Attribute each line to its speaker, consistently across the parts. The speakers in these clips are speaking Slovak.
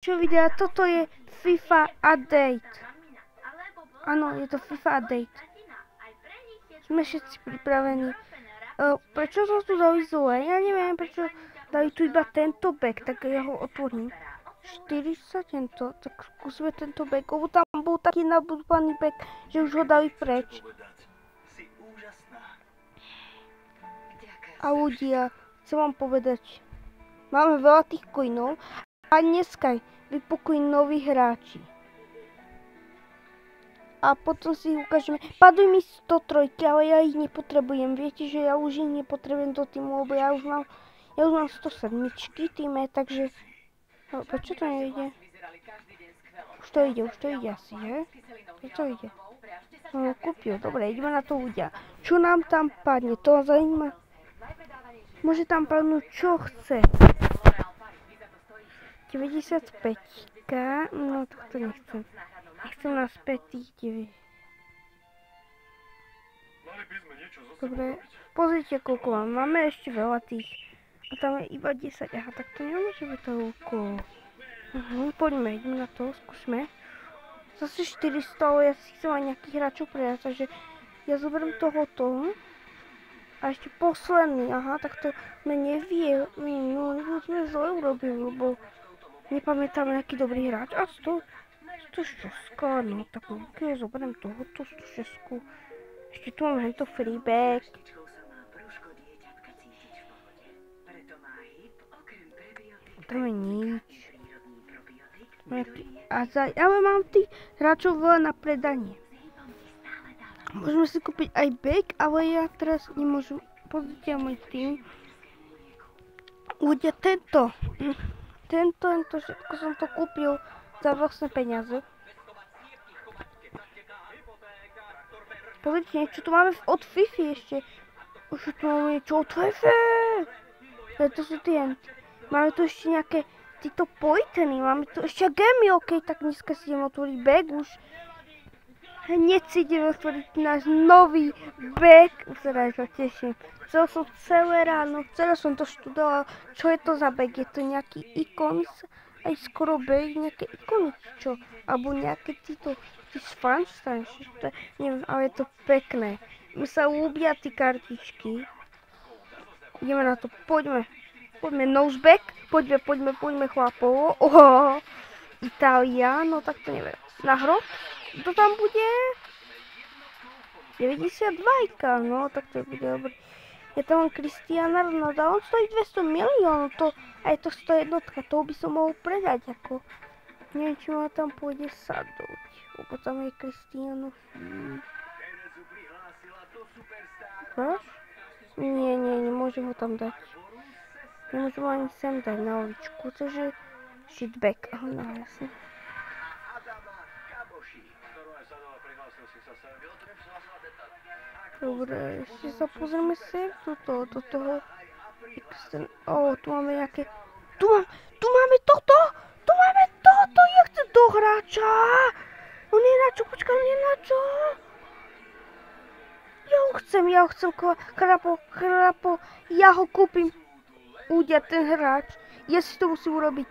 Speaker 1: Čo videa, toto je FIFA update. Áno, je to FIFA update. Sme všetci pripravení. Prečo som tu dali zle? Ja neviem, prečo dali tu iba tento back, tak ja ho otvorím. 40 tento, tak skúsme tento back, lebo tam bol taký nabudovaný back, že už ho dali preč. A ľudia, chcem vám povedať, máme veľa tých coinov a dneska vypukli noví hráči. A potom si ukážeme, padli mi 103, ale ja ich nepotrebujem, viete, že ja už ich nepotrebujem do týmu, lebo ja už mám 107 týme, takže, prečo to nejde? Už to ide asi, že? Prečo ide? No, kúpil, dobre, ideme na to ľudia. Čo nám tam padne, to vás zaujíma? Môže tam padnúť, čo chce. 95, no to nechcem. Nechcem naspäť tých 9. Dobre, pozrite koľko mám. Máme ešte veľa tých. A tam je iba 10. Aha, tak to nemôže byť toľko. Poďme, ideme na to, skúsme. Zase 400, ale ja si chcem aj nejakých hráčov predať, takže ja zoberiem tohoto. A ešte posledný, aha, tak to sme nevie. No, sme zle urobili, lebo nepamätám nejaký dobrý hráč. A 106, no tak ja zoberiem tohoto 106. Ešte tu mám hento freeback. Tam je nič. Ale mám tých hráčov veľa na predanie. Môžeme si kúpiť aj back, ale ja teraz nemôžem. Pozrite môj tým. Ľudia, tento všetko som to kúpil za vlastné peniaze. Pozrite, niečo tu máme od FIFA ešte. Už tu máme niečo od FIFA. To sú tie. Máme tu ešte nejaké títo pojteny. Máme tu ešte gemy, ok, tak dneska si idem otvoriť back už. Hneď si idem otvoriť náš nový back. Teda sa teším. Chcel som celé ráno, celé som to študoval. Čo je to za back? Je to nejaký icons? Aj skoro back, nejaké ikony, čo? Alebo nejaké títo Funstein, neviem, ale je to pekné. Mi sa ľúbia tí kartičky. Ideme na to, poďme. Poďme, noseback, poďme chlapovo. Itália, no tak to neviem. Na hrob? To tam bude? 92, no tak to bude dobré. Ja tam mám Cristiano Ronaldo, on stojí 200 miliónov, a je to 101, toho by som mohol predať, ako. Neviem, či ma tam pôjde sadnúť, lebo tam je Cristiano. Proč? Nie, nemôžem ho tam dať. Nemôžem ho ani sem dať na uličku, takže shitback, no jasne. Dobre, ešte sa pozrieme sem do toho. Tu máme nejaké. Tu máme toto! Ja chcem toho hráča! On je na čo, počkaj, on je na čo? Ja ho chcem, chrapo, ja ho kúpim. Ľudia, ten hráč, ja si to musím urobiť.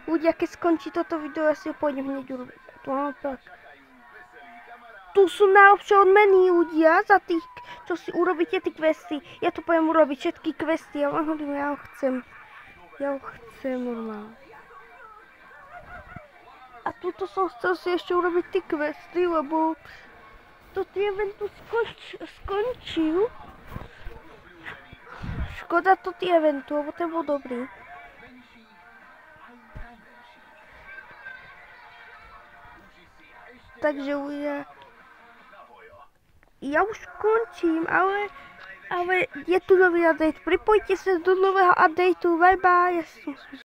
Speaker 1: Ľudia, keď skončí toto video, ja si ho pôjdem hneď urobiť. Tu sú najlepšie odmeny, ľudia, za tých, čo si urobíte tie questy. Ja to pôjdem urobiť, všetky questy, ja ho chcem normálne. A tuto som chcel si ešte urobiť tie questy, lebo toto event tu skončil. Škoda to tie eventu, lebo ten bol dobrý. Takže ja už končím, ale je tu nový update. Pripojte sa do nového updateu. Bye bye.